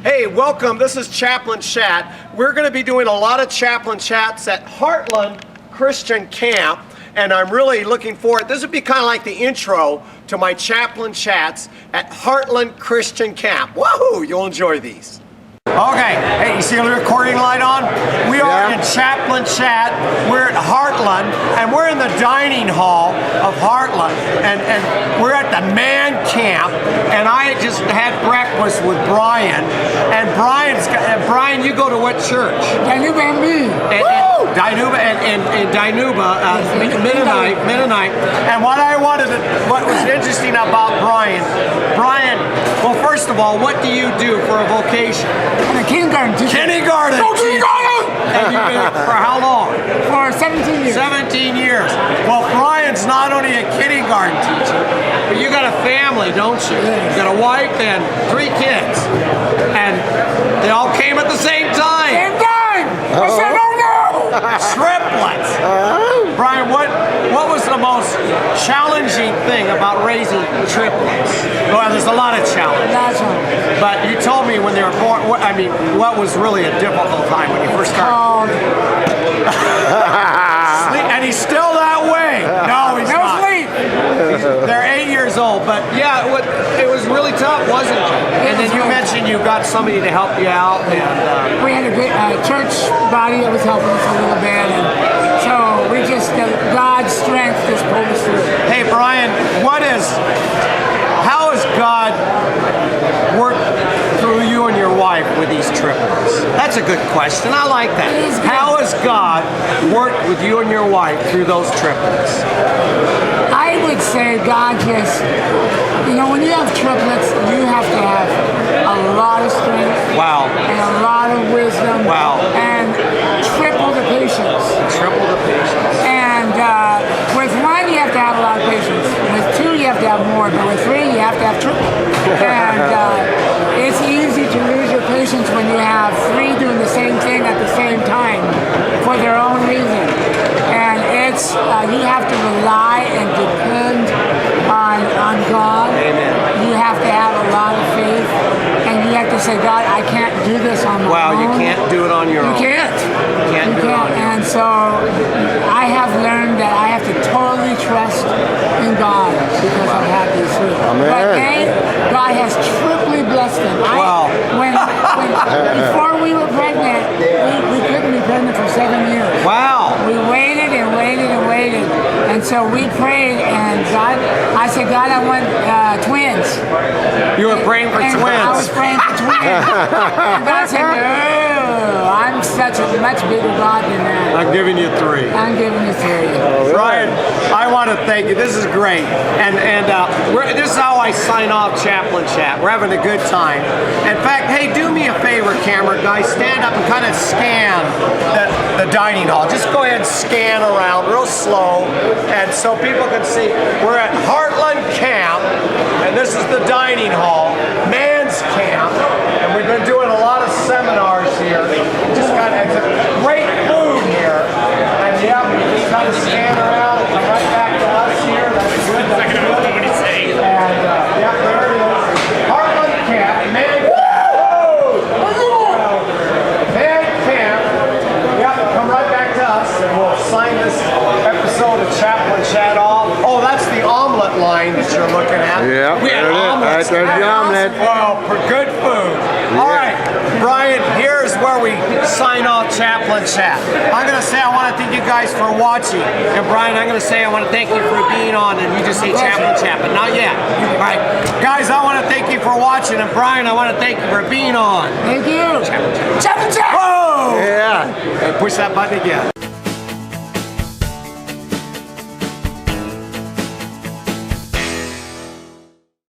Hey, welcome. This is Chaplain Chat. We're going to be doing a lot of Chaplain Chats at Heartland Christian Camp, and I'm really looking forward. This would be kind of like the intro to my Chaplain Chats at Heartland Christian Camp. Woohoo! You'll enjoy these. Okay, hey, you see the recording light on? We are in Chaplain Chat. We're at Heartland, and we're in the dining hall of Heartland, and we're at the man camp, and I just had breakfast with Brian, and Brian, you go to what church? Dinuba and me. Dinuba and Dinuba, Mennonite. And what was interesting about Brian, well, first of all, what do you do for a vocation? I'm a kindergarten teacher. Kindergarten! Oh, kindergarten! And you've been for how long? For 17 years. 17 years. Well, Brian's not only a kindergarten teacher, but you got a family, don't you? Yes. You got a wife and 3 kids. And they all came at the same time. Same time! I said, oh no! Triplets! Brian, what was the most challenging thing about raising triplets? Well, there's a lot of challenges. That's one. But you told me when they were born, what was really a difficult time when you first started? Sleep, and he's still that way. No, he's no not. sleep. They're 8 years old, but yeah, it was really tough, wasn't it? And then you mentioned you got somebody to help you out, and we had a great church body that was helping us a little bit, and so we just God's strength just pulled us through. Hey, Brian, how has God worked through you and your wife with these triplets? That's a good question. I like that. How has God worked with you and your wife through those triplets? I would say God just, when you have triplets, you have to have a lot of strength. Wow. And a lot of wisdom. Wow. And triple the patience. Triple the patience. And with 1, you have to have a lot of patience. With 2, you have to have more. But with 3, you have to have triple. And it's easy to lose your patience when you have 3 doing the same thing at the same time for their own reason. And it's you have to rely and depend on God. Amen. You have to have a lot of faith, and you have to say, God, I can't do this on my own. Wow, you can't do it on your own. You can't. You can't do it on your own. And so I have learned that I have to totally trust in God because I've had these 3. But God has triply blessed them. Before we were pregnant, we couldn't be pregnant for 7 years. Wow. We waited and waited and waited. And so we prayed, and I said, God, I want twins. You were praying for twins. I was praying for twins. And God said, no, I'm such a much bigger God than that. I'm giving you 3. I'm giving you 3. Brian, I want to thank you. This is great. And this is how I sign off Chaplain Chat. We're having a good time. In fact, hey, do me a favor, camera guys. Stand up and kind of scan the dining hall. Just go ahead and scan around real slow, and so people can see. We're at Heartland Camp, and this is the dining hall, Man's Camp, and we've been doing a lot of seminars here. Just got great food here, and yeah, we just kind of scan around and come right back to us here. That's good. That's good. And yeah, there it is. Heartland Camp, Man Camp. Man Camp. Yeah, come right back to us, and we'll sign this episode of Chaplain Chat off. Oh, that's the omelet line that you're looking at. Yeah, we had omelets. There's the omelet. Well, for good food. Yeah. All right, Brian, here's where we sign off Chaplain Chat. I'm going to say I want to thank you guys for watching. And Brian, I'm going to say I want to thank you for being on. And you just say Chaplain Chat, but not yet. All right, guys, I want to thank you for watching. And Brian, I want to thank you for being on. Thank you. Chaplain Chat. Whoa! Yeah. And push that button again.